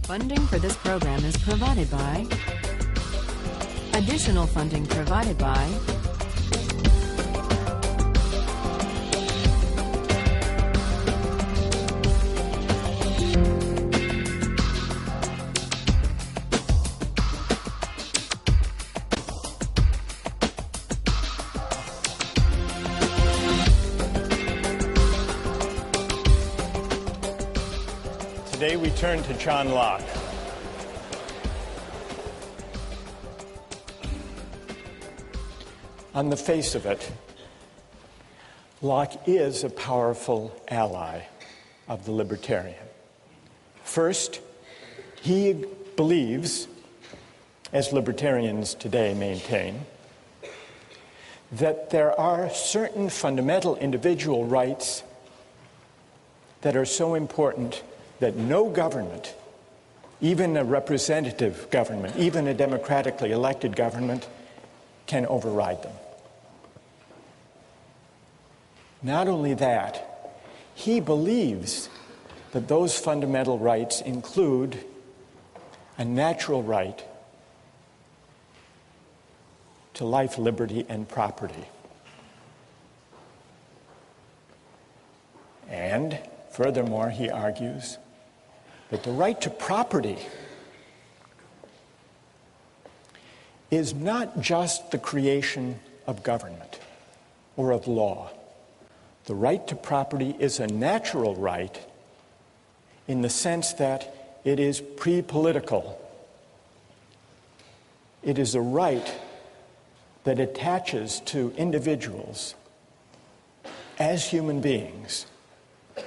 Funding for this program is provided by. Additional funding provided by. Today we turn to John Locke. On the face of it, Locke is a powerful ally of the libertarian. First, he believes, as libertarians today maintain, that there are certain fundamental individual rights that are so important that no government, even a representative government, even a democratically elected government, can override them. Not only that, he believes that those fundamental rights include a natural right to life, liberty, and property. And furthermore, he argues that the right to property is not just the creation of government or of law. The right to property is a natural right in the sense that it is pre-political. It is a right that attaches to individuals as human beings,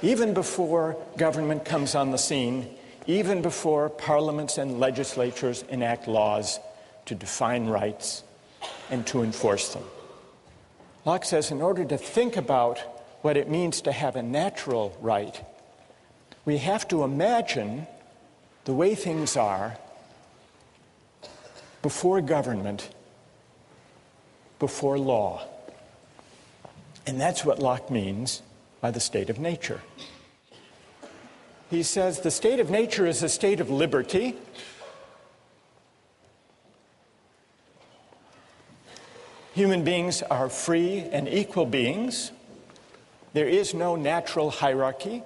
even before government comes on the scene, even before parliaments and legislatures enact laws to define rights and to enforce them. Locke says in order to think about what it means to have a natural right, we have to imagine the way things are before government, before law. And that's what Locke means by the state of nature. He says the state of nature is a state of liberty. Human beings are free and equal beings. There is no natural hierarchy.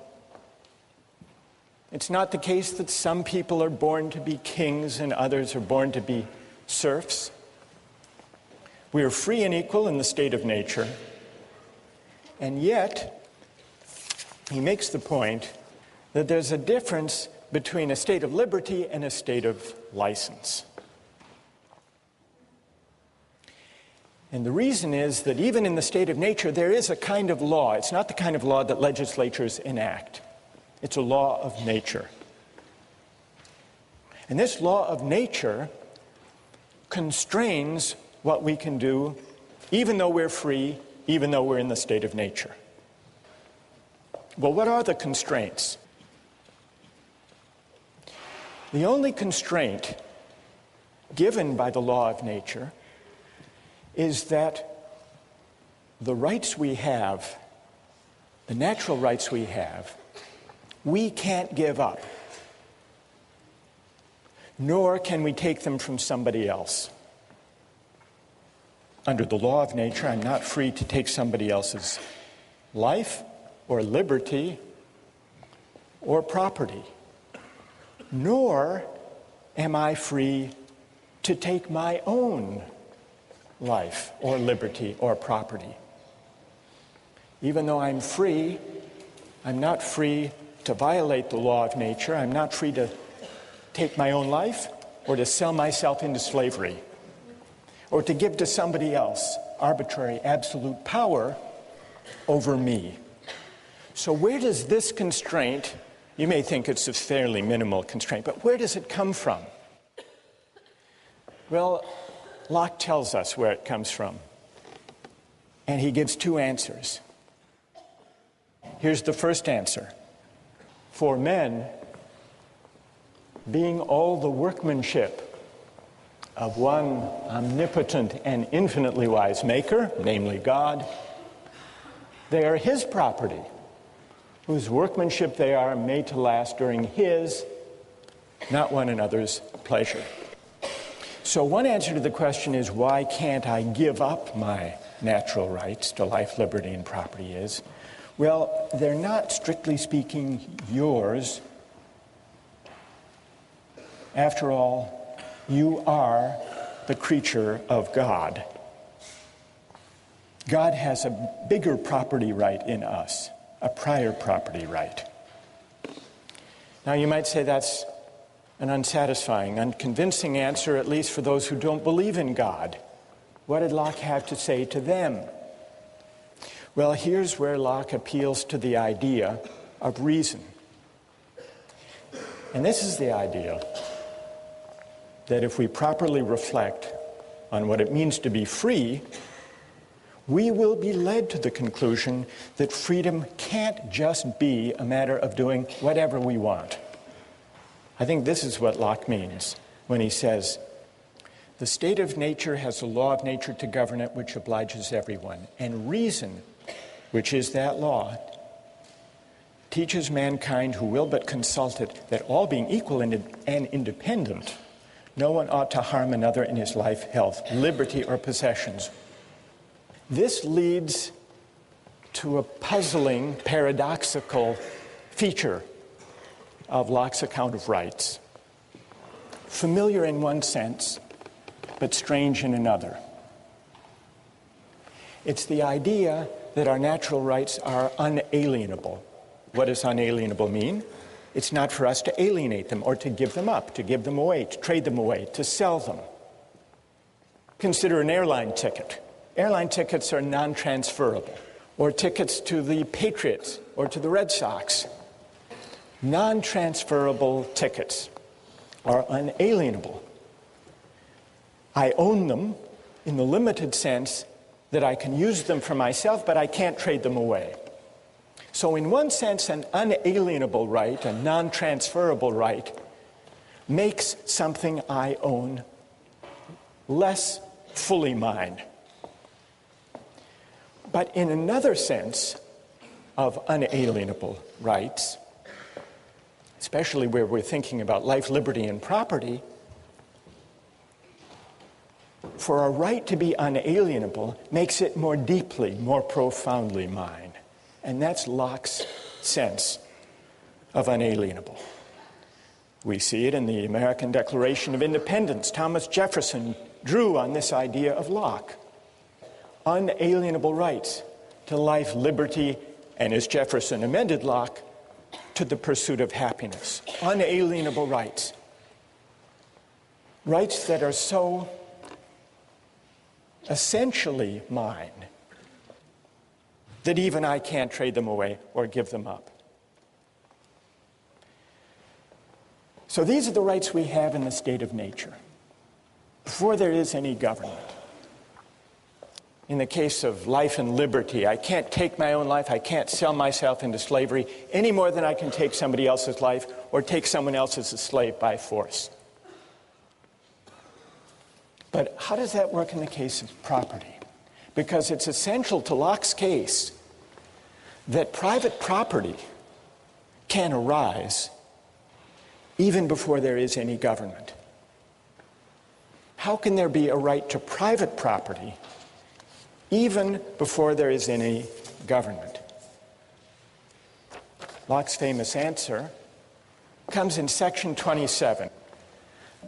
It's not the case that some people are born to be kings and others are born to be serfs. We are free and equal in the state of nature. And yet, he makes the point that there's a difference between a state of liberty and a state of license. And the reason is that even in the state of nature, there is a kind of law. It's not the kind of law that legislatures enact. It's a law of nature. And this law of nature constrains what we can do, even though we're free, even though we're in the state of nature. Well, what are the constraints? The only constraint given by the law of nature is that the rights we have, the natural rights we have, we can't give up, nor can we take them from somebody else. Under the law of nature, I'm not free to take somebody else's life or liberty or property, nor am I free to take my own life or liberty or property. Even though I'm free, I'm not free to violate the law of nature. I'm not free to take my own life or to sell myself into slavery or to give to somebody else arbitrary, absolute power over me. So where does this constraint, you may think it's a fairly minimal constraint, but where does it come from? Well, Locke tells us where it comes from, and he gives two answers. Here's the first answer. For men, being all the workmanship of one omnipotent and infinitely wise maker, namely God, they are his property, whose workmanship they are made to last during his not one another's pleasure. So one answer to the question is, why can't I give up my natural rights to life, liberty, and property is, well, they're not, strictly speaking, yours. After all, you are the creature of God. God has a bigger property right in us, a prior property right. Now you might say that's an unsatisfying, unconvincing answer, at least for those who don't believe in God. What did Locke have to say to them? Well, here's where Locke appeals to the idea of reason. And this is the idea that if we properly reflect on what it means to be free, we will be led to the conclusion that freedom can't just be a matter of doing whatever we want. I think this is what Locke means when he says, the state of nature has a law of nature to govern it which obliges everyone, and reason, which is that law, teaches mankind who will but consult it that all being equal and independent, no one ought to harm another in his life, health, liberty, or possessions. This leads to a puzzling, paradoxical feature of Locke's account of rights. Familiar in one sense, but strange in another. It's the idea that our natural rights are unalienable. What does unalienable mean? It's not for us to alienate them or to give them up, to give them away, to trade them away, to sell them. Consider an airline ticket. Airline tickets are non-transferable, or tickets to the Patriots or to the Red Sox. Non-transferable tickets are unalienable. I own them in the limited sense that I can use them for myself, but I can't trade them away. So in one sense, an unalienable right, a non-transferable right, makes something I own less fully mine. But in another sense of unalienable rights, especially where we're thinking about life, liberty, and property, for a right to be unalienable makes it more deeply, more profoundly mine. And that's Locke's sense of unalienable. We see it in the American Declaration of Independence. Thomas Jefferson drew on this idea of Locke. Unalienable rights to life, liberty, and as Jefferson amended Locke, to the pursuit of happiness. Unalienable rights. Rights that are so essentially mine that even I can't trade them away or give them up. So these are the rights we have in the state of nature, before there is any government. In the case of life and liberty, I can't take my own life, I can't sell myself into slavery any more than I can take somebody else's life or take someone else as a slave by force. But how does that work in the case of property? Because it's essential to Locke's case that private property can arise even before there is any government. How can there be a right to private property even before there is any government? Locke's famous answer comes in section 27.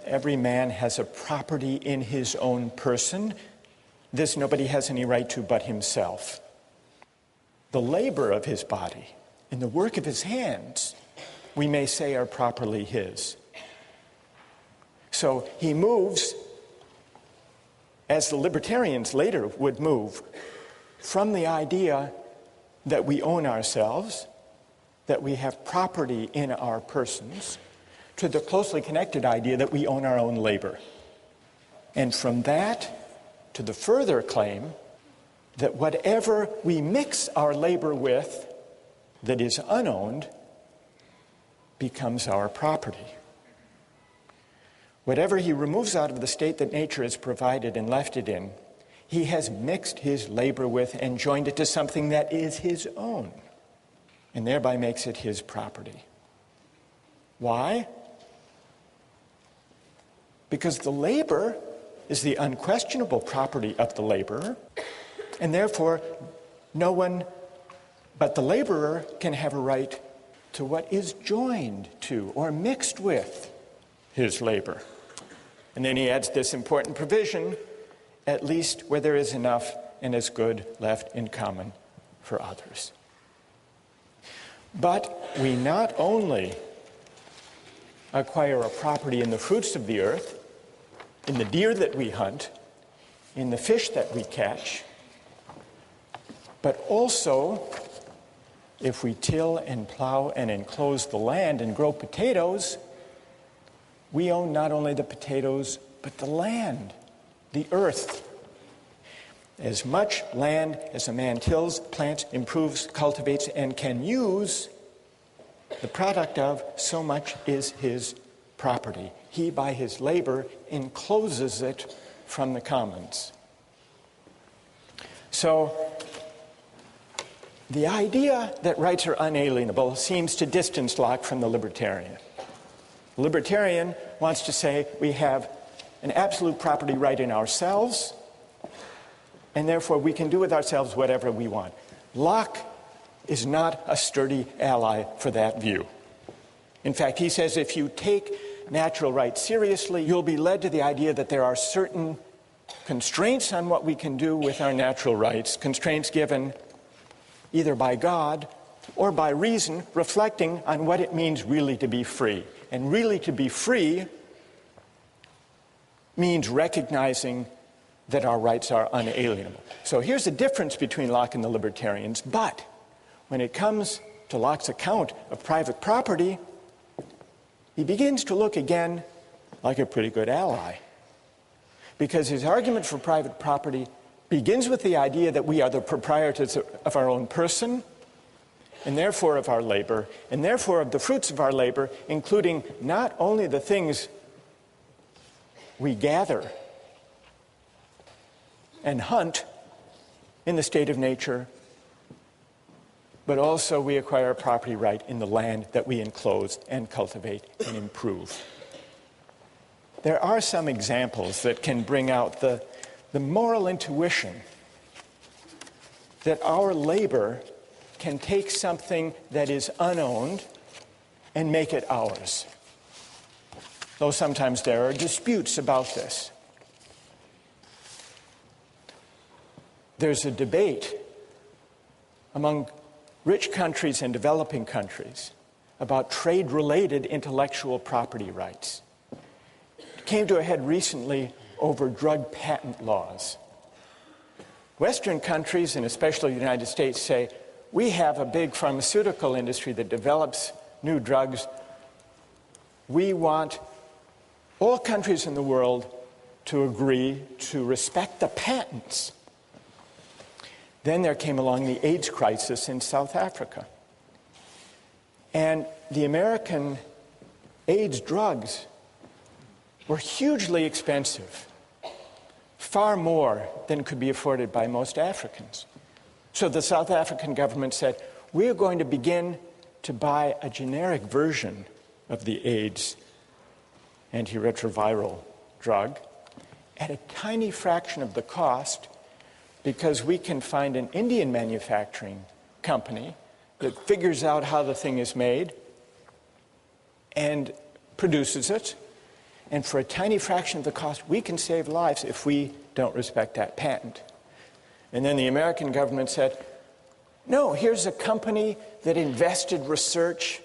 Every man has a property in his own person. This nobody has any right to but himself. The labor of his body and the work of his hands, we may say, are properly his. So he moves, as the libertarians later would move, from the idea that we own ourselves, that we have property in our persons, to the closely connected idea that we own our own labor. And from that to the further claim that whatever we mix our labor with that is unowned becomes our property. Whatever he removes out of the state that nature has provided and left it in, he has mixed his labor with and joined it to something that is his own, and thereby makes it his property. Why? because the labor is the unquestionable property of the laborer, and therefore no one but the laborer can have a right to what is joined to or mixed with his labor. And then he adds this important provision, at least where there is enough and as good left in common for others. But we not only acquire a property in the fruits of the earth, in the deer that we hunt, in the fish that we catch, but also if we till and plow and enclose the land and grow potatoes, we own not only the potatoes, but the land, the earth. As much land as a man tills, plants, improves, cultivates, and can use, the product of, so much is his property. He, by his labor, encloses it from the commons. So, the idea that rights are unalienable seems to distance Locke from the libertarian. The libertarian wants to say we have an absolute property right in ourselves, and therefore we can do with ourselves whatever we want. Locke is not a sturdy ally for that view. In fact, he says if you take natural rights seriously, you'll be led to the idea that there are certain constraints on what we can do with our natural rights, constraints given either by God or by reason, reflecting on what it means really to be free. And really to be free means recognizing that our rights are unalienable. So here's the difference between Locke and the libertarians. But when it comes to Locke's account of private property, he begins to look again like a pretty good ally. Because his argument for private property begins with the idea that we are the proprietors of our own person, and therefore of our labor, and therefore of the fruits of our labor, including not only the things we gather and hunt in the state of nature, but also we acquire a property right in the land that we enclose and cultivate and improve. There are some examples that can bring out the moral intuition that our labor can take something that is unowned and make it ours. Though sometimes there are disputes about this. There's a debate among rich countries and developing countries about trade-related intellectual property rights. It came to a head recently over drug patent laws. Western countries, and especially the United States, say, we have a big pharmaceutical industry that develops new drugs. We want all countries in the world to agree to respect the patents. Then there came along the AIDS crisis in South Africa. And the American AIDS drugs were hugely expensive, far more than could be afforded by most Africans. So the South African government said, we are going to begin to buy a generic version of the AIDS antiretroviral drug at a tiny fraction of the cost, because we can find an Indian manufacturing company that figures out how the thing is made and produces it. And for a tiny fraction of the cost, we can save lives if we don't respect that patent. And then the American government said, no, here's a company that invested research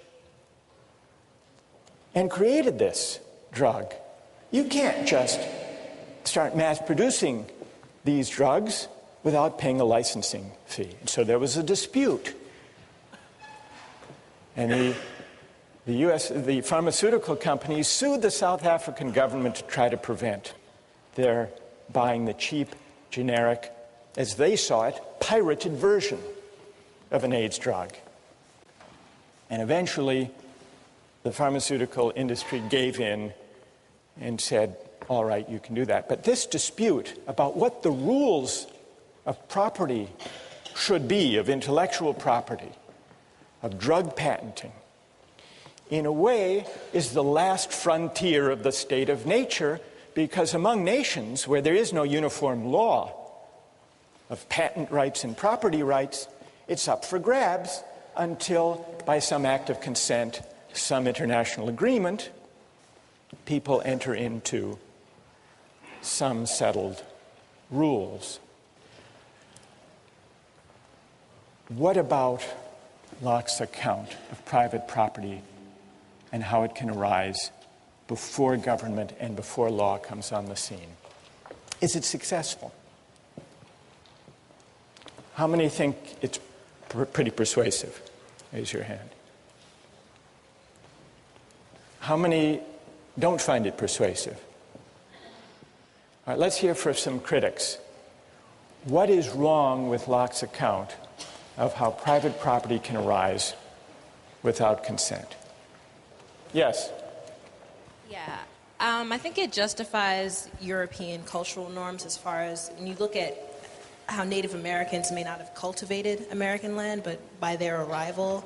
and created this drug. You can't just start mass producing these drugs without paying a licensing fee. And so there was a dispute. And the pharmaceutical companies sued the South African government to try to prevent their buying the cheap, generic, as they saw it, pirated version of an AIDS drug. And eventually, the pharmaceutical industry gave in and said, all right, you can do that. But this dispute about what the rules of property should be, of intellectual property, of drug patenting, in a way is the last frontier of the state of nature, because among nations where there is no uniform law of patent rights and property rights, it's up for grabs until, by some act of consent, some international agreement, people enter into some settled rules. What about Locke's account of private property and how it can arise before government and before law comes on the scene? Is it successful? How many think it's pretty persuasive? Raise your hand. How many don't find it persuasive? All right, let's hear from some critics. What is wrong with Locke's account of how private property can arise without consent? Yes? Yeah, I think it justifies European cultural norms as far as when you look at how Native Americans may not have cultivated American land, but by their arrival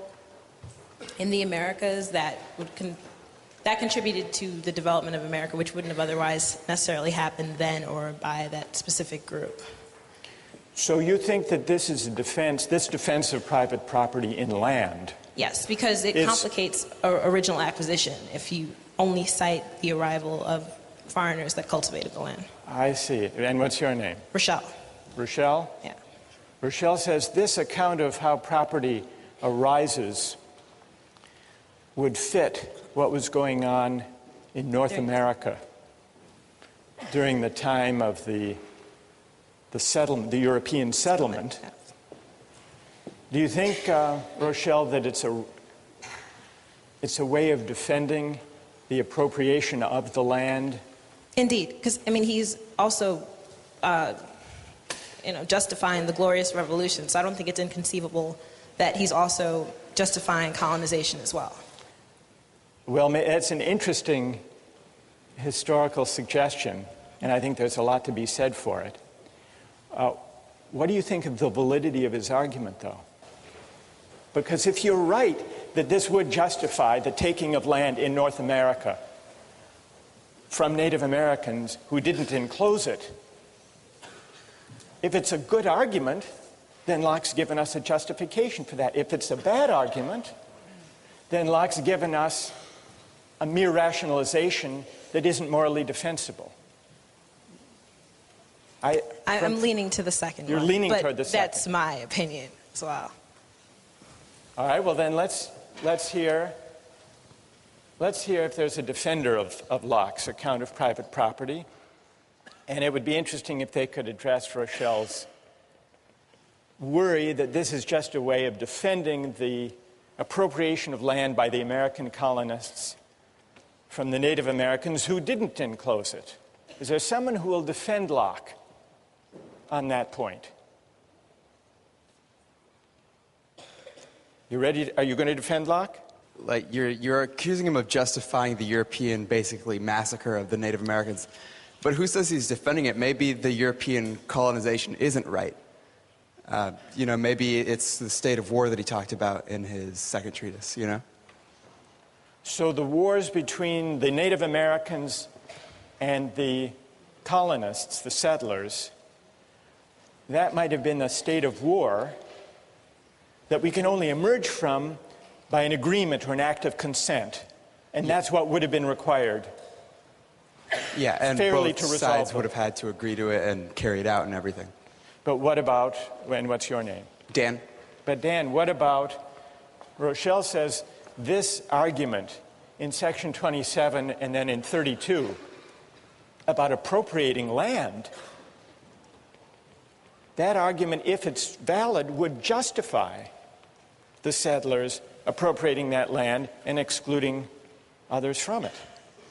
in the Americas, that contributed to the development of America, which wouldn't have otherwise necessarily happened then or by that specific group. So you think that this defense of private property in land? Yes, because it complicates original acquisition if you only cite the arrival of foreigners that cultivated the land. I see. And what's your name? Rochelle. Rochelle? Yeah. Rochelle says this account of how property arises would fit what was going on in North America during the time of the European settlement. Do you think, Rochelle, that it's a way of defending the appropriation of the land? Indeed, because he's also justifying the Glorious Revolution, so I don't think it's inconceivable that he's also justifying colonization as well. Well, it's an interesting historical suggestion, and I think there's a lot to be said for it. What do you think of the validity of his argument, though? Because if you're right that this would justify the taking of land in North America from Native Americans who didn't enclose it, if it's a good argument, then Locke's given us a justification for that. If it's a bad argument, then Locke's given us a mere rationalization that isn't morally defensible. I'm leaning to the second You're one, leaning but toward the second. That's my opinion as well. All right, well then let's hear if there's a defender of Locke's account of private property. And it would be interesting if they could address Rochelle's worry that this is just a way of defending the appropriation of land by the American colonists from the Native Americans who didn't enclose it. Is there someone who will defend Locke on that point? You ready? Are you going to defend Locke? Like you're accusing him of justifying the European, basically, massacre of the Native Americans. But who says he's defending it? Maybe the European colonization isn't right. Maybe it's the state of war that he talked about in his second treatise, So the wars between the Native Americans and the colonists, the settlers, that might have been a state of war that we can only emerge from by an agreement or an act of consent. And that's what would have been required. Yeah, and fairly both to resolve sides them. would have had to agree to it and carry it out and everything. But what about, and what's your name? Dan? But Dan, what about, Rochelle says this argument in section 27 and then in 32 about appropriating land, that argument, if it's valid, would justify the settlers appropriating that land and excluding others from it.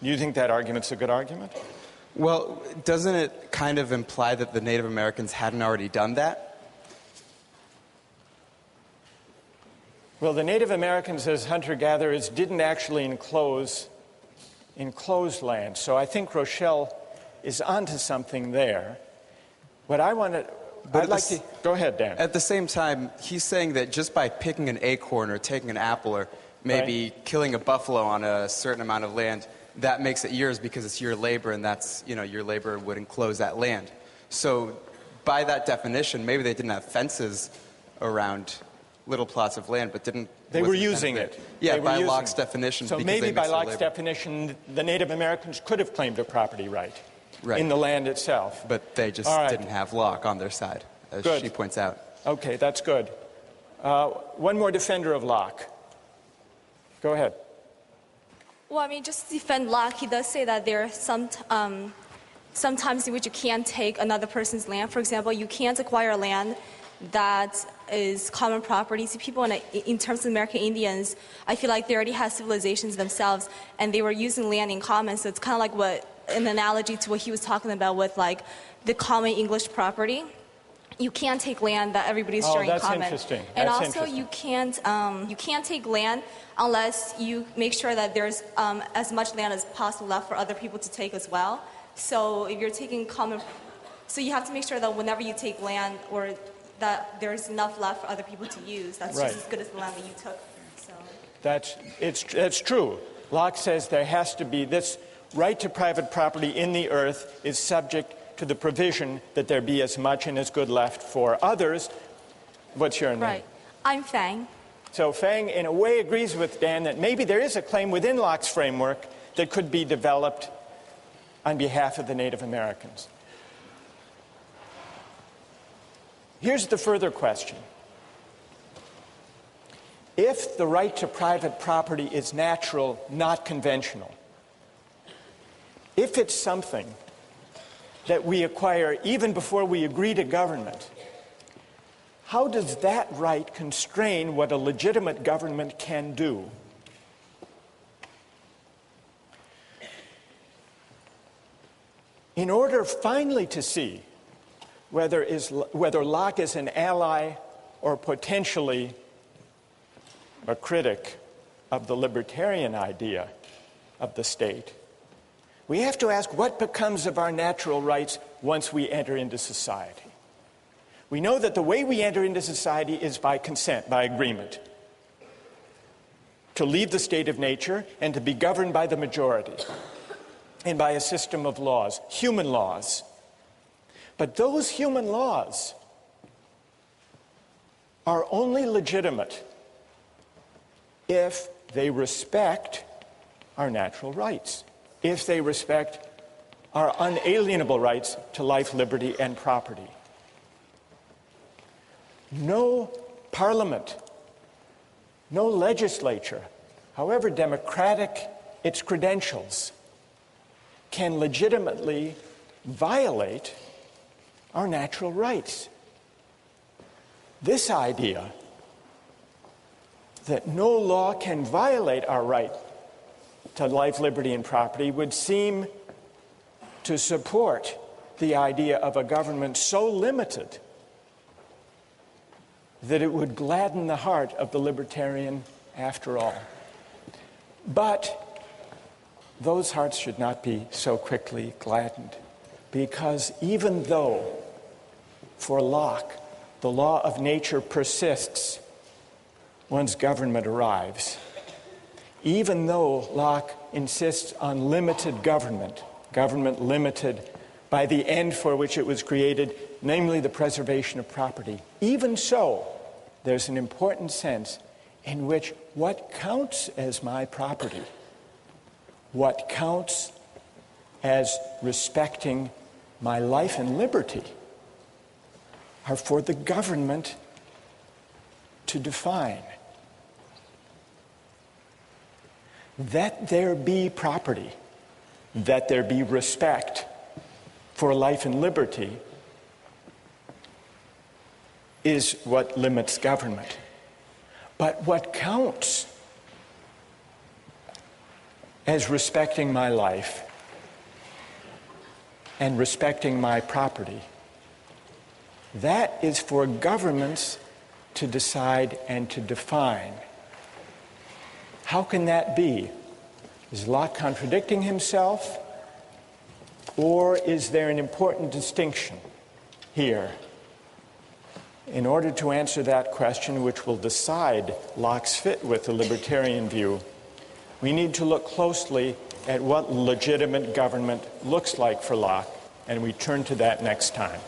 Do you think that argument's a good argument? Well, doesn't it kind of imply that the Native Americans hadn't already done that? Well, the Native Americans as hunter-gatherers didn't actually enclose land. So I think Rochelle is onto something there. What I want to... Go ahead, Dan. At the same time, he's saying that just by picking an acorn or taking an apple or maybe killing a buffalo on a certain amount of land, that makes it yours because it's your labor, and that's, your labor would enclose that land. So by that definition, maybe they didn't have fences around little plots of land, but They were using it. Yeah, They were by using Locke's it. definition. So because maybe they by mixed their Locke's labor. definition, the Native Americans could have claimed a property right Right. in the land itself. But they just All right. didn't have Locke on their side, as Good. she points out. Okay, that's good. One more defender of Locke. Go ahead. Well, I mean, just to defend Locke, he does say that there are sometimes in which you can't take another person's land. For example, you can't acquire land that is common property to people. And in terms of American Indians, I feel like they already had civilizations themselves, and they were using land in common. So it's kind of like an analogy to what he was talking about with like the common English property. You can't take land that everybody's sharing in common. Interesting. And That's also, interesting. you can't take land unless you make sure that there's as much land as possible left for other people to take as well. So if you're taking so you have to make sure that whenever you take land, or that there's enough left for other people to use. That's Right. just as good as the land that you took. So. That's true. Locke says there has to be this right to private property in the earth is subject to the provision that there be as much and as good left for others. What's your name? Right. I'm Fang. So Fang, in a way, agrees with Dan that maybe there is a claim within Locke's framework that could be developed on behalf of the Native Americans. Here's the further question. If the right to private property is natural, not conventional, if it's something that we acquire even before we agree to government, how does that right constrain what a legitimate government can do? In order finally to see whether Locke is an ally or potentially a critic of the libertarian idea of the state, we have to ask what becomes of our natural rights once we enter into society. We know that the way we enter into society is by consent, by agreement, to leave the state of nature and to be governed by the majority and by a system of laws, human laws. But those human laws are only legitimate if they respect our natural rights, if they respect our unalienable rights to life, liberty, and property. No parliament, no legislature, however democratic its credentials, can legitimately violate our natural rights. This idea that no law can violate our right to life, liberty, and property would seem to support the idea of a government so limited that it would gladden the heart of the libertarian after all. But those hearts should not be so quickly gladdened, because even though for Locke the law of nature persists once government arrives, even though Locke insists on limited government, government limited by the end for which it was created, namely the preservation of property, even so, there's an important sense in which what counts as my property, what counts as respecting my life and liberty, are for the government to define. That there be property, that there be respect for life and liberty is what limits government. But what counts as respecting my life and respecting my property, that is for governments to decide and to define. How can that be? Is Locke contradicting himself? Or is there an important distinction here? In order to answer that question, which will decide Locke's fit with the libertarian view, we need to look closely at what legitimate government looks like for Locke, and we turn to that next time.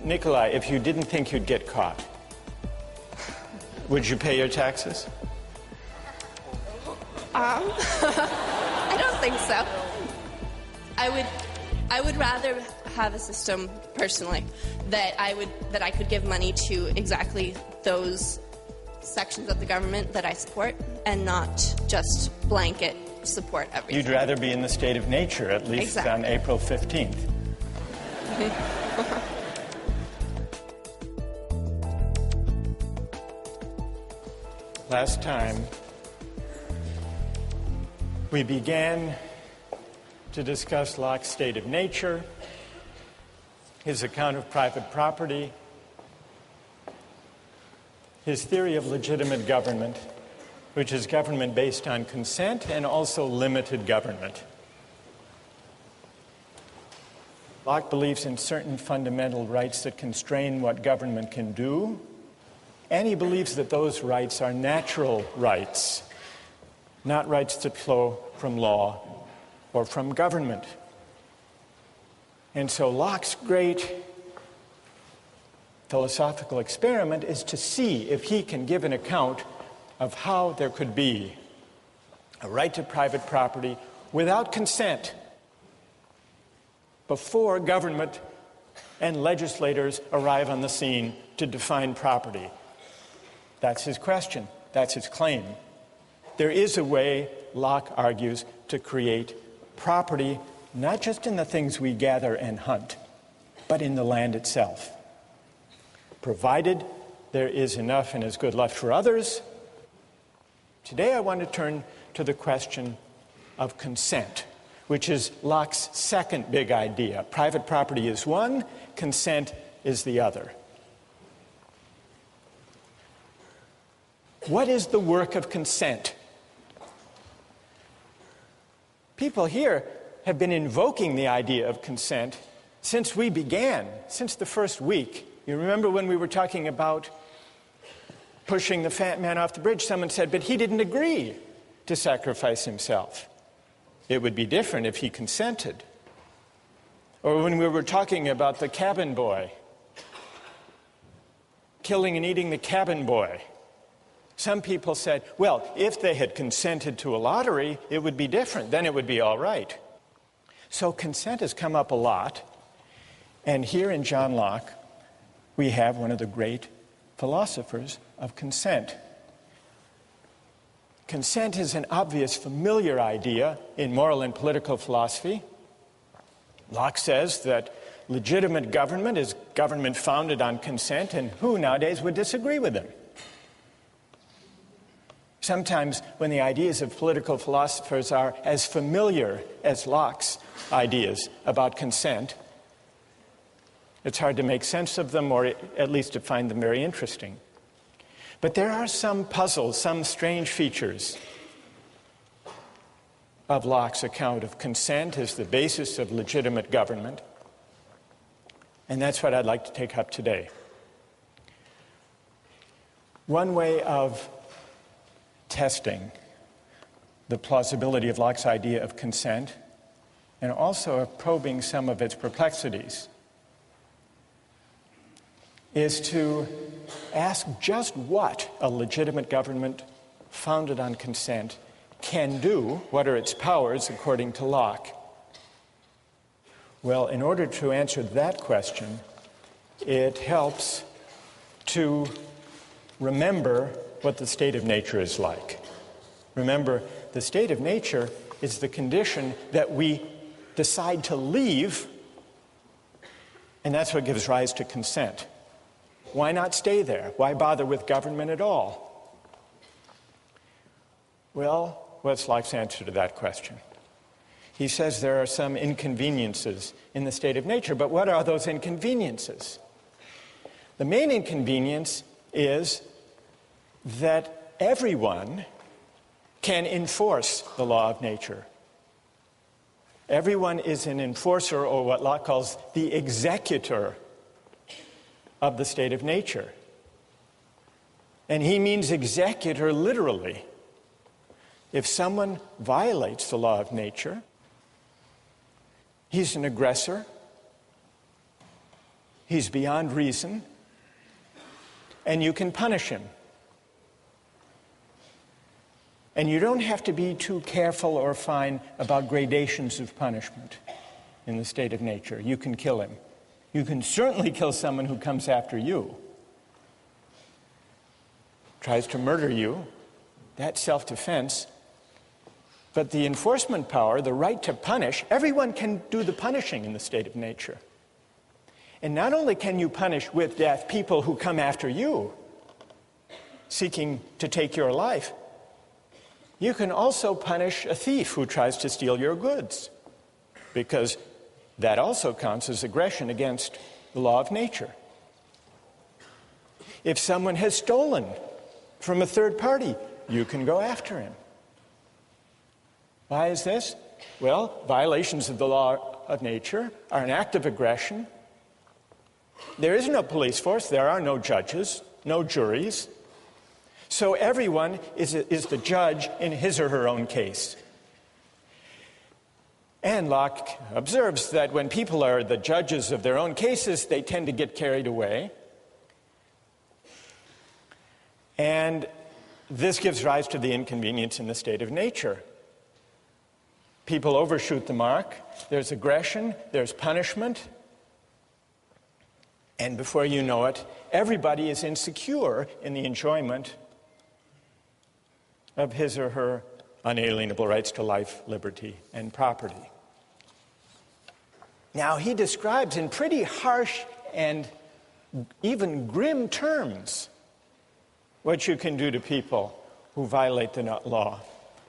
Nikolai, if you didn't think you'd get caught, would you pay your taxes? I don't think so. I would rather have a system personally that I could give money to exactly those sections of the government that I support and not just blanket support everything. You'd rather be in the state of nature, at least Exactly. on April 15th. Last time, we began to discuss Locke's state of nature, his account of private property, his theory of legitimate government, which is government based on consent and also limited government. Locke believes in certain fundamental rights that constrain what government can do, and he believes that those rights are natural rights, not rights that flow from law or from government. And so Locke's great philosophical experiment is to see if he can give an account of how there could be a right to private property without consent before government and legislators arrive on the scene to define property. That's his question. That's his claim. There is a way, Locke argues, to create property, not just in the things we gather and hunt, but in the land itself, provided there is enough and is good left for others. Today I want to turn to the question of consent, which is Locke's second big idea. Private property is one, consent is the other. What is the work of consent? People here have been invoking the idea of consent since we began, since the first week. You remember when we were talking about pushing the fat man off the bridge, someone said, but he didn't agree to sacrifice himself. It would be different if he consented. Or when we were talking about the cabin boy, killing and eating the cabin boy, some people said, well, if they had consented to a lottery, it would be different. Then it would be all right. So consent has come up a lot. And here in John Locke, we have one of the great philosophers of consent. Consent is an obvious, familiar idea in moral and political philosophy. Locke says that legitimate government is government founded on consent, and who nowadays would disagree with him? Sometimes when the ideas of political philosophers are as familiar as Locke's ideas about consent, it's hard to make sense of them, or at least to find them very interesting. But there are some puzzles, some strange features of Locke's account of consent as the basis of legitimate government, and that's what I'd like to take up today. One way of testing the plausibility of Locke's idea of consent, and also of probing some of its perplexities, is to ask just what a legitimate government founded on consent can do. What are its powers according to Locke? Well, in order to answer that question, it helps to remember what the state of nature is like. Remember, the state of nature is the condition that we decide to leave, and that's what gives rise to consent. Why not stay there? Why bother with government at all? Well, what's Locke's answer to that question? He says there are some inconveniences in the state of nature, but what are those inconveniences? The main inconvenience is that everyone can enforce the law of nature. Everyone is an enforcer, or what Locke calls the executor of the state of nature. And he means executor literally. If someone violates the law of nature, he's an aggressor, he's beyond reason, and you can punish him. And you don't have to be too careful or fine about gradations of punishment in the state of nature. You can kill him. You can certainly kill someone who comes after you, tries to murder you. That's self-defense. But the enforcement power, the right to punish, everyone can do the punishing in the state of nature. And not only can you punish with death people who come after you, seeking to take your life, you can also punish a thief who tries to steal your goods, because that also counts as aggression against the law of nature. If someone has stolen from a third party, you can go after him. Why is this? Well, violations of the law of nature are an act of aggression. There is no police force, there are no judges, no juries. So everyone is the judge in his or her own case. And Locke observes that when people are the judges of their own cases, they tend to get carried away. And this gives rise to the inconvenience in the state of nature. People overshoot the mark, there's aggression, there's punishment, and before you know it, everybody is insecure in the enjoyment of his or her unalienable rights to life, liberty, and property. Now, he describes in pretty harsh and even grim terms what you can do to people who violate the law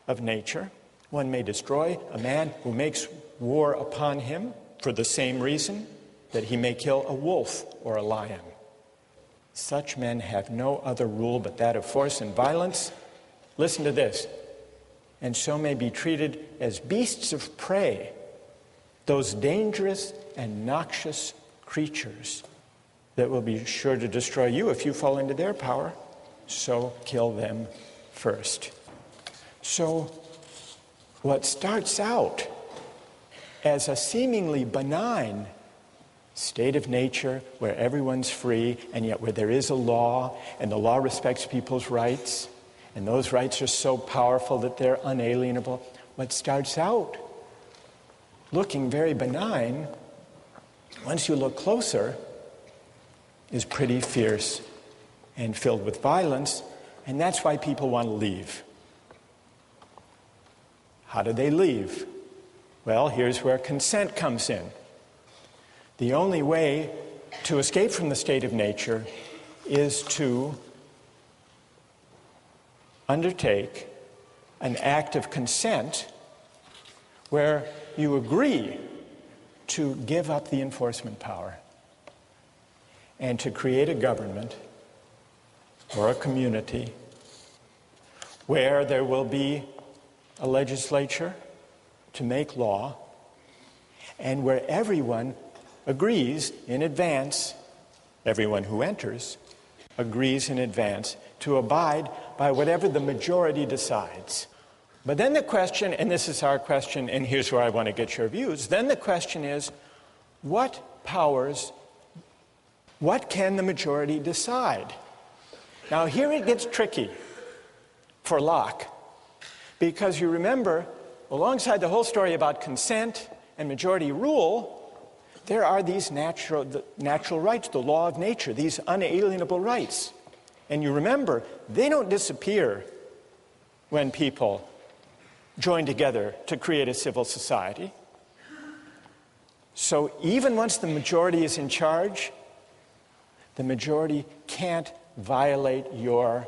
of nature. One may destroy a man who makes war upon him for the same reason that he may kill a wolf or a lion. Such men have no other rule but that of force and violence. Listen to this. And so may be treated as beasts of prey, those dangerous and noxious creatures that will be sure to destroy you if you fall into their power. So kill them first. So what starts out as a seemingly benign state of nature where everyone's free and yet where there is a law and the law respects people's rights and those rights are so powerful that they're unalienable, what starts out looking very benign, once you look closer, is pretty fierce and filled with violence, and that's why people want to leave. How do they leave? Well, here's where consent comes in. The only way to escape from the state of nature is to undertake an act of consent where you agree to give up the enforcement power and to create a government or a community where there will be a legislature to make law and where everyone agrees in advance, everyone who enters agrees in advance to abide by whatever the majority decides. But then the question, and this is our question, and here's where I want to get your views, then the question is, what powers, what can the majority decide? Now here it gets tricky for Locke, because you remember, alongside the whole story about consent and majority rule, there are these natural rights, the law of nature, these unalienable rights. And you remember, they don't disappear when people join together to create a civil society. So even once the majority is in charge, the majority can't violate your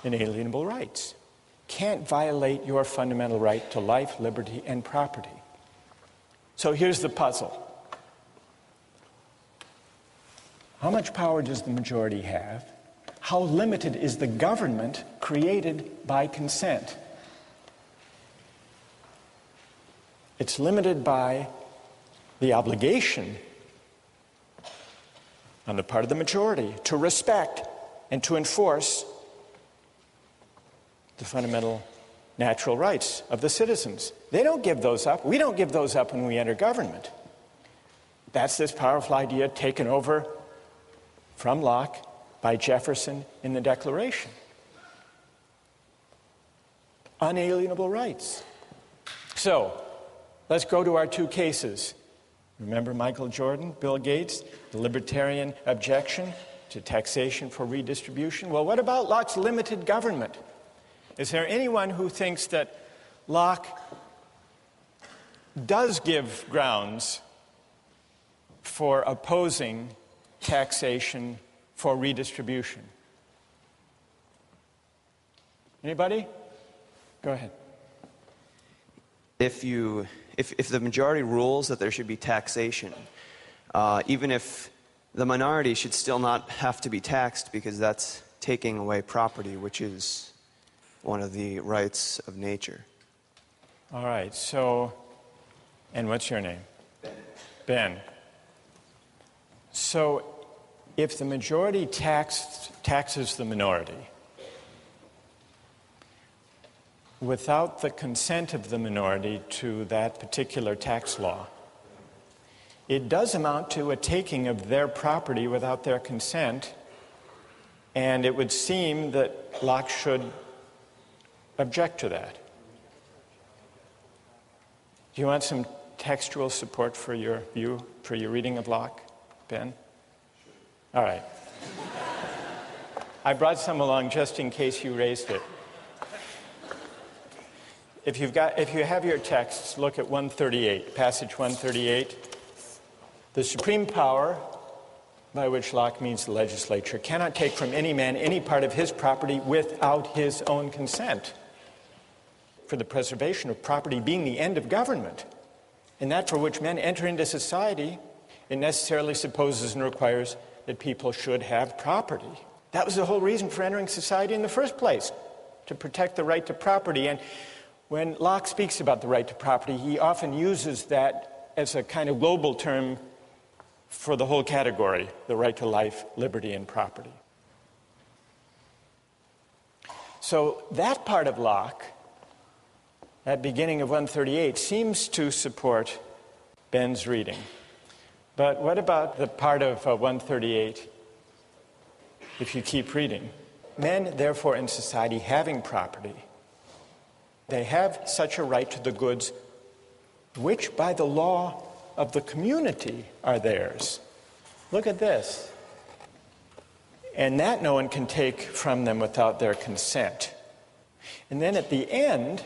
inalienable rights, can't violate your fundamental right to life, liberty, and property. So here's the puzzle. How much power does the majority have? How limited is the government created by consent? It's limited by the obligation on the part of the majority to respect and to enforce the fundamental natural rights of the citizens. They don't give those up. We don't give those up when we enter government. That's this powerful idea taken over from Locke by Jefferson in the Declaration. Unalienable rights. So, let's go to our two cases. Remember Michael Jordan, Bill Gates, the libertarian objection to taxation for redistribution? Well, what about Locke's limited government? Is there anyone who thinks that Locke does give grounds for opposing taxation for redistribution? Anybody? Go ahead. If the majority rules that there should be taxation, even if the minority should still not have to be taxed because that's taking away property, which is one of the rights of nature. All right, so, and what's your name? Ben. So, if the majority taxes the minority, without the consent of the minority to that particular tax law, it does amount to a taking of their property without their consent, and it would seem that Locke should object to that. Do you want some textual support for your view, for your reading of Locke, Ben? All right. I brought some along just in case you raised it. If you have your texts, look at 138, passage 138. The supreme power, by which Locke means the legislature, cannot take from any man any part of his property without his own consent. For the preservation of property being the end of government, and that for which men enter into society, it necessarily supposes and requires that people should have property. That was the whole reason for entering society in the first place, to protect the right to property. And when Locke speaks about the right to property, he often uses that as a kind of global term for the whole category, the right to life, liberty, and property. So that part of Locke, that beginning of 138, seems to support Ben's reading. But what about the part of 138, if you keep reading? Men, therefore, in society having property, they have such a right to the goods which by the law of the community are theirs. Look at this. And that no one can take from them without their consent. And then at the end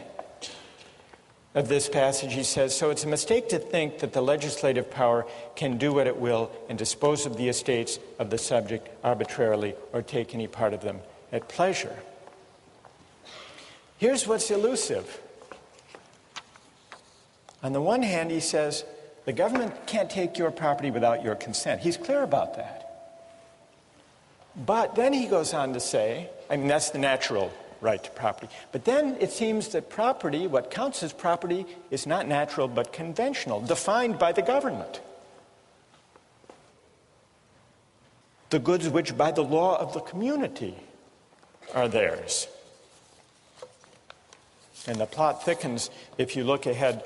of this passage he says, so it's a mistake to think that the legislative power can do what it will and dispose of the estates of the subject arbitrarily or take any part of them at pleasure. Here's what's elusive. On the one hand, he says, the government can't take your property without your consent. He's clear about that. But then he goes on to say, that's the natural right to property. But then it seems that property, what counts as property, is not natural but conventional, defined by the government. The goods which by the law of the community are theirs. And the plot thickens if you look ahead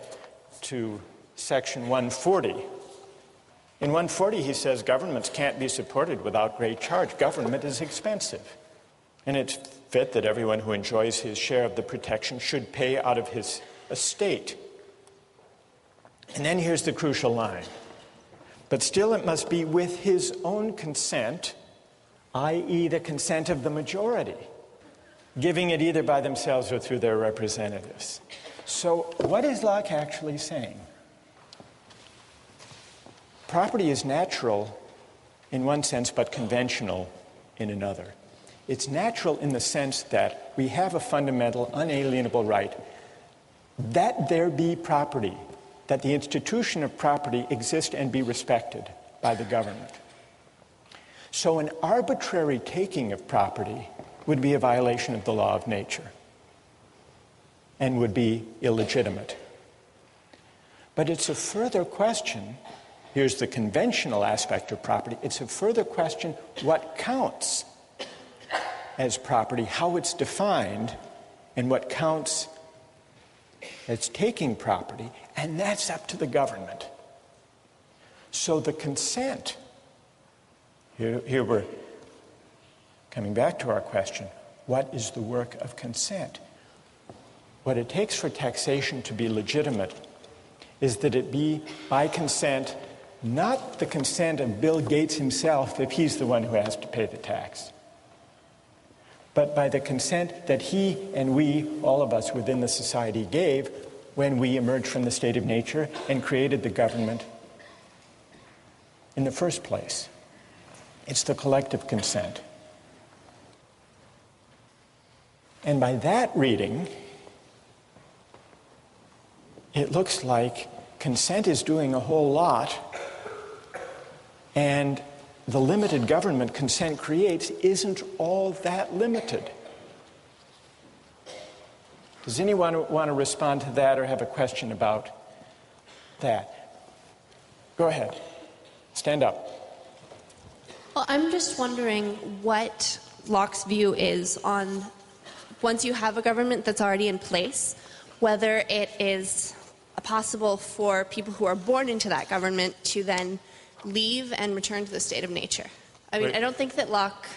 to section 140. In 140 he says governments can't be supported without great charge. Government is expensive. And it's fit that everyone who enjoys his share of the protection should pay out of his estate. And then here's the crucial line. But still it must be with his own consent, i.e. the consent of the majority, giving it either by themselves or through their representatives. So what is Locke actually saying? Property is natural in one sense, but conventional in another. It's natural in the sense that we have a fundamental, unalienable right that there be property, that the institution of property exist and be respected by the government. So an arbitrary taking of property would be a violation of the law of nature and would be illegitimate. But it's a further question, here's the conventional aspect of property, it's a further question what counts as property, how it's defined, and what counts as taking property, and that's up to the government. So the consent, here we're coming back to our question, what is the work of consent? What it takes for taxation to be legitimate is that it be by consent, not the consent of Bill Gates himself if he's the one who has to pay the tax, but by the consent that he and we, all of us within the society, gave when we emerged from the state of nature and created the government in the first place. It's the collective consent. And by that reading, it looks like consent is doing a whole lot, and the limited government consent creates isn't all that limited. Does anyone want to respond to that or have a question about that? Go ahead. Stand up. Well, I'm just wondering what Locke's view is on once you have a government that's already in place, whether it is possible for people who are born into that government to then leave and return to the state of nature. I mean, I don't think that Locke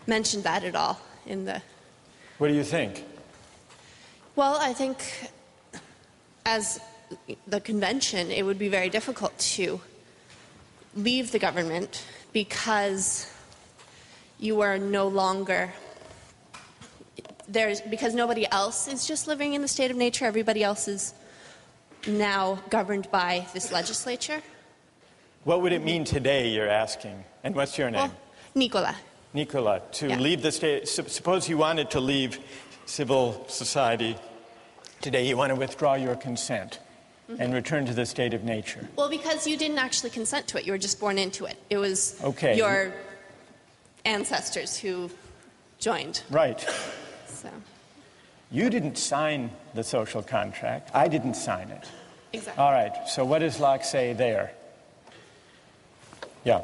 mentioned that at all in the... What do you think? Well, I think as the convention, it would be very difficult to leave the government because you are no longer... because nobody else is just living in the state of nature, everybody else is now governed by this legislature. What would it mean today, you're asking? And what's your name? Well, Nicola. Nicola, to leave the state, suppose you wanted to leave civil society today, you want to withdraw your consent and return to the state of nature. Well, because you didn't actually consent to it, you were just born into it. It was okay. Your ancestors who joined. Right. So. You didn't sign the social contract. I didn't sign it. Exactly. All right. So what does Locke say there? Yeah.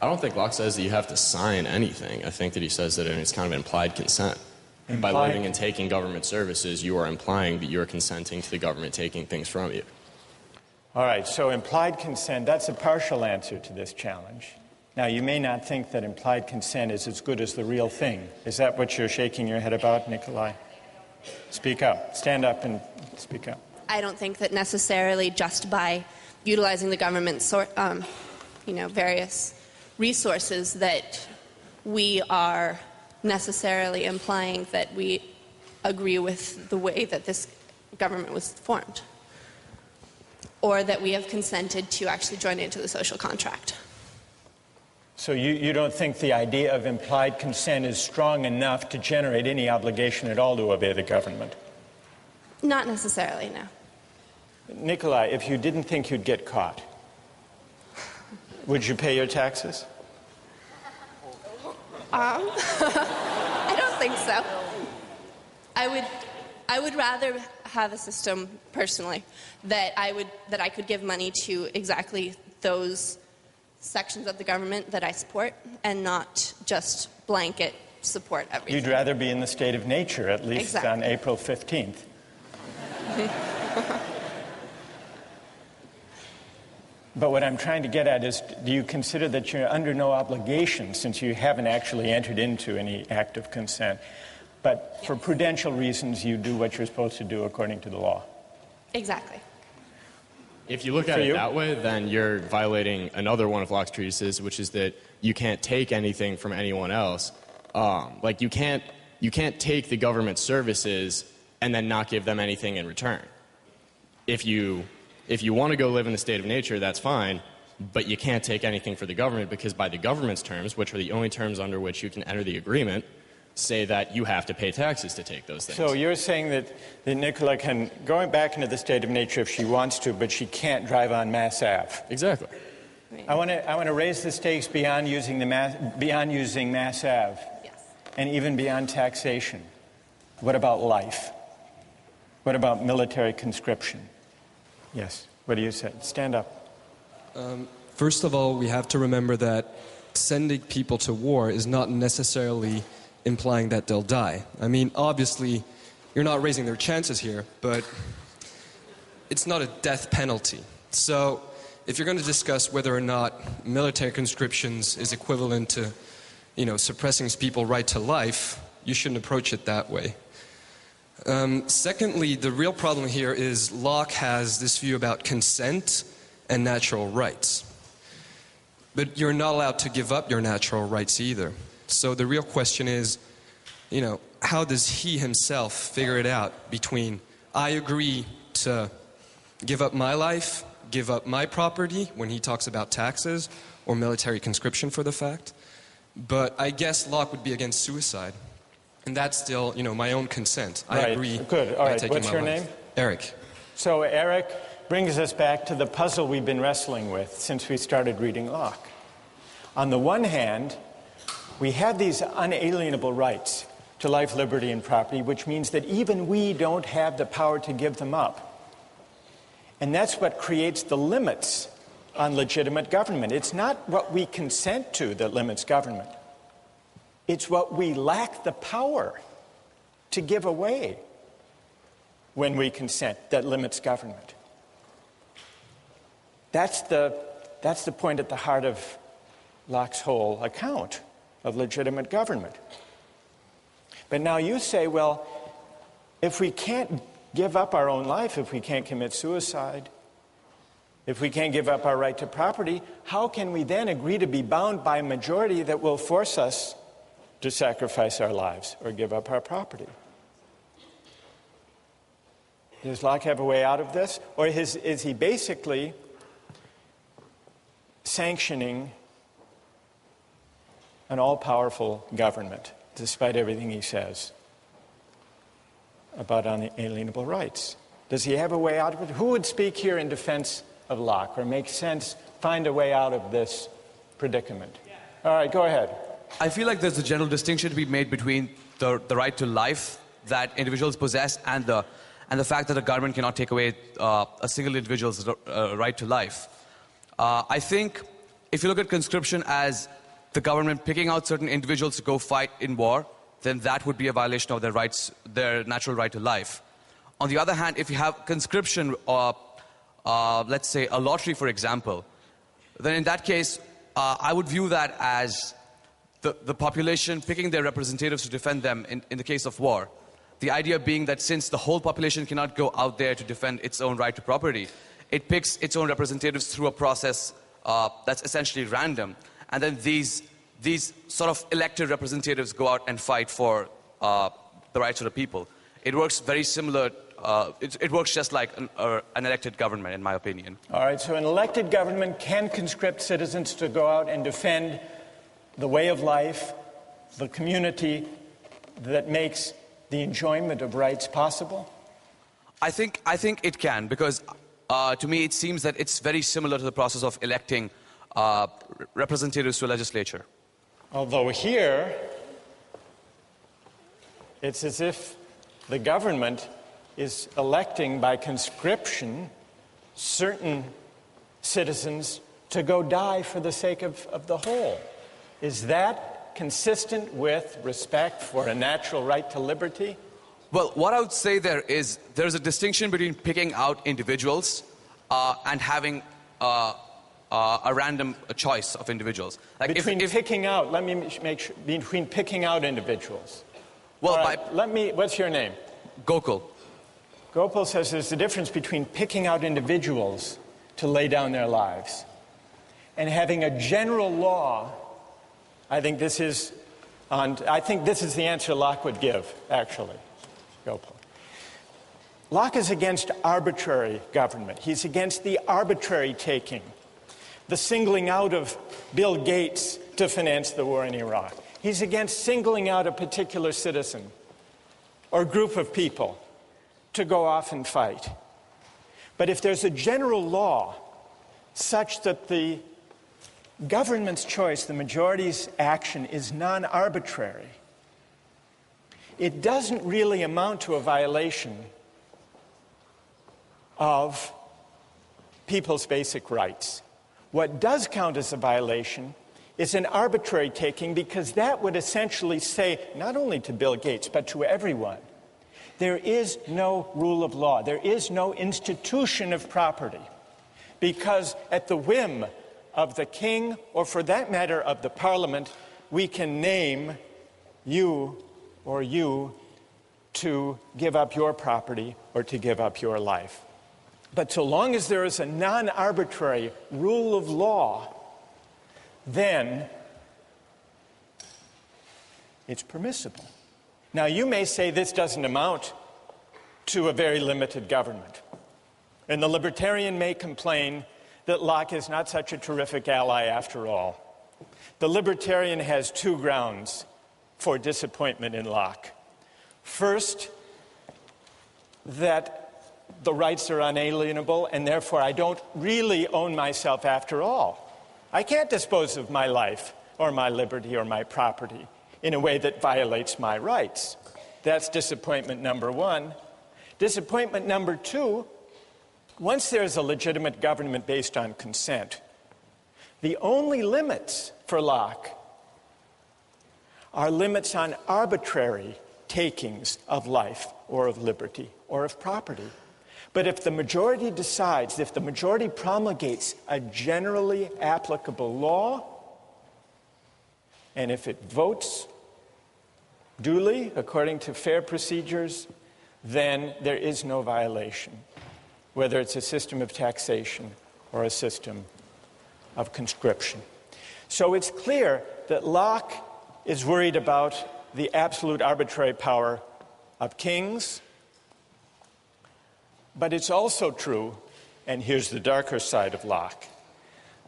I don't think Locke says that you have to sign anything. I think that he says that it's kind of implied consent. By living and taking government services, you are implying that you're consenting to the government taking things from you. All right. So implied consent, that's a partial answer to this challenge. Now, you may not think that implied consent is as good as the real thing. Is that what you're shaking your head about, Nikolai? Speak up. Stand up and speak up. I don't think that necessarily just by utilizing the government's various resources that we are necessarily implying that we agree with the way that this government was formed, or that we have consented to actually join into the social contract. So you don't think the idea of implied consent is strong enough to generate any obligation at all to obey the government? Not necessarily, no. Nikolai, if you didn't think you'd get caught, would you pay your taxes? I don't think so. I would rather have a system personally that I could give money to exactly those sections of the government that I support and not just blanket support everything. You'd rather be in the state of nature, at least exactly. on April 15th. But what I'm trying to get at is, do you consider that you're under no obligation, since you haven't actually entered into any act of consent, but for prudential reasons you do what you're supposed to do according to the law? Exactly. If you look at it that way, then you're violating another one of Locke's treatises, which is that you can't take anything from anyone else. Like you can't take the government services and then not give them anything in return. If you want to go live in the state of nature, that's fine, but you can't take anything for the government because by the government's terms, which are the only terms under which you can enter the agreement, say that you have to pay taxes to take those things. So you're saying that Nicola can go back into the state of nature if she wants to, but she can't drive on Mass Ave. Exactly. I want to raise the stakes beyond using Mass Ave, Yes. and even beyond taxation. What about life? What about military conscription? Yes. What do you say? Stand up. First of all, we have to remember that sending people to war is not necessarily implying that they'll die. I mean, obviously, you're not raising their chances here, but it's not a death penalty. So if you're going to discuss whether or not military conscriptions is equivalent to, suppressing people's right to life, you shouldn't approach it that way. Secondly, the real problem here is Locke has this view about consent and natural rights. But you're not allowed to give up your natural rights either. So the real question is, how does he himself figure it out between I agree to give up my life, give up my property when he talks about taxes or military conscription for the fact. But I guess Locke would be against suicide. And that's still, my own consent. I agree. Good. All right. What's your name? Eric. So Eric brings us back to the puzzle we've been wrestling with since we started reading Locke. On the one hand, we have these unalienable rights to life, liberty, and property, which means that even we don't have the power to give them up. And that's what creates the limits on legitimate government. It's not what we consent to that limits government. It's what we lack the power to give away when we consent that limits government. That's the point at the heart of Locke's whole account of legitimate government. But now you say, well, if we can't give up our own life, if we can't commit suicide, if we can't give up our right to property, how can we then agree to be bound by a majority that will force us to sacrifice our lives or give up our property? Does Locke have a way out of this? Or is he basically sanctioning an all-powerful government, despite everything he says about unalienable rights? Does he have a way out of it? Who would speak here in defense of Locke or make sense, find a way out of this predicament? All right, go ahead. I feel like there's a general distinction to be made between the right to life that individuals possess and the fact that the government cannot take away a single individual's right to life. I think if you look at conscription as the government picking out certain individuals to go fight in war, then that would be a violation of their rights, their natural right to life. On the other hand, if you have conscription, let's say a lottery, for example, then in that case, I would view that as the population picking their representatives to defend them in the case of war. The idea being that since the whole population cannot go out there to defend its own right to property, it picks its own representatives through a process that's essentially random. And then these sort of elected representatives go out and fight for the rights of the people. It works very similar. It works just like an elected government, in my opinion. All right, so an elected government can conscript citizens to go out and defend the way of life, the community that makes the enjoyment of rights possible? I think it can, because to me it seems that it's very similar to the process of electing representatives to a legislature. Although here, it's as if the government is electing by conscription certain citizens to go die for the sake of the whole. Is that consistent with respect for a natural right to liberty? Well, what I would say there's a distinction between picking out individuals and having a random choice of individuals. Like picking out, let me make sure, between picking out individuals. Well, right, what's your name? Gokul. Gopal says there's a difference between picking out individuals to lay down their lives and having a general law. I think this is the answer Locke would give, actually. Gopal. Locke is against arbitrary government. He's against the arbitrary taking, the singling out of Bill Gates to finance the war in Iraq. He's against singling out a particular citizen or group of people to go off and fight. But if there's a general law such that the government's choice, the majority's action, is non-arbitrary, it doesn't really amount to a violation of people's basic rights. What does count as a violation is an arbitrary taking, because that would essentially say, not only to Bill Gates, but to everyone, there is no rule of law. There is no institution of property, because at the whim of the king, or for that matter of the parliament, we can name you or you to give up your property or to give up your life. But so long as there is a non-arbitrary rule of law, then it's permissible. Now, you may say this doesn't amount to a very limited government. And the libertarian may complain that Locke is not such a terrific ally after all. The libertarian has two grounds for disappointment in Locke. First, that the rights are unalienable, and therefore I don't really own myself after all. I can't dispose of my life or my liberty or my property in a way that violates my rights. That's disappointment number one. Disappointment number two, once there's a legitimate government based on consent, the only limits for Locke are limits on arbitrary takings of life or of liberty or of property. But if the majority decides, if the majority promulgates a generally applicable law, and if it votes duly according to fair procedures, then there is no violation, whether it's a system of taxation or a system of conscription. So it's clear that Locke is worried about the absolute arbitrary power of kings, but it's also true, and here's the darker side of Locke,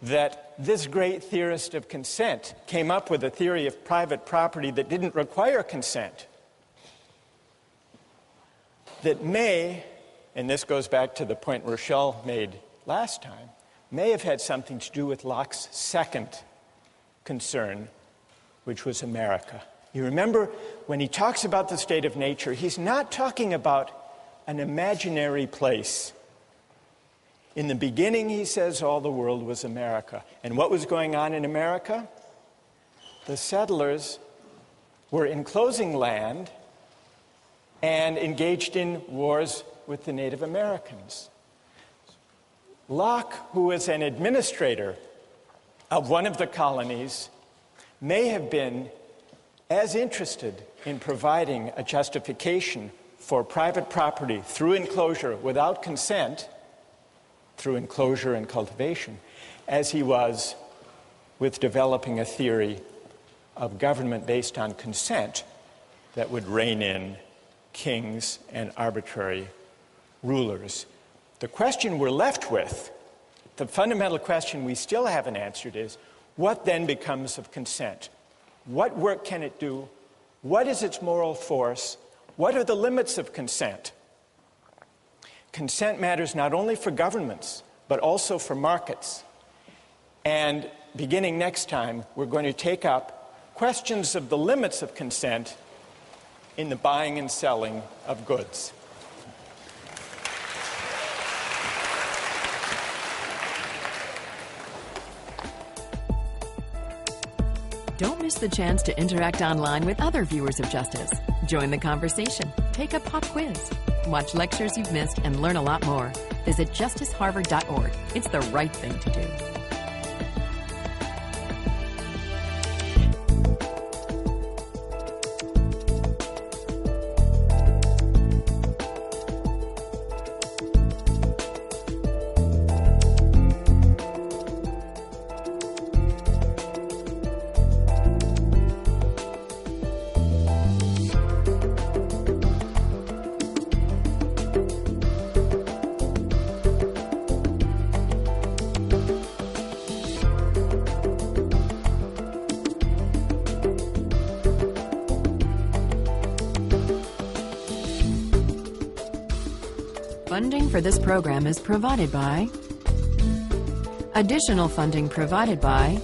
that this great theorist of consent came up with a theory of private property that didn't require consent, that may, and this goes back to the point Rochelle made last time, may have had something to do with Locke's second concern, which was America. You remember, when he talks about the state of nature, he's not talking about an imaginary place. In the beginning, he says, all the world was America. And what was going on in America? The settlers were enclosing land and engaged in wars with the Native Americans. Locke, who was an administrator of one of the colonies, may have been as interested in providing a justification for private property through enclosure without consent, through enclosure and cultivation, as he was with developing a theory of government based on consent that would rein in kings and arbitrary rulers. The question we're left with, the fundamental question we still haven't answered is, what then becomes of consent? What work can it do? What is its moral force? What are the limits of consent? Consent matters not only for governments, but also for markets. And beginning next time, we're going to take up questions of the limits of consent in the buying and selling of goods. Don't miss the chance to interact online with other viewers of Justice. Join the conversation, take a pop quiz, watch lectures you've missed, and learn a lot more. Visit justiceharvard.org. It's the right thing to do. Funding for this program is provided by... Additional funding provided by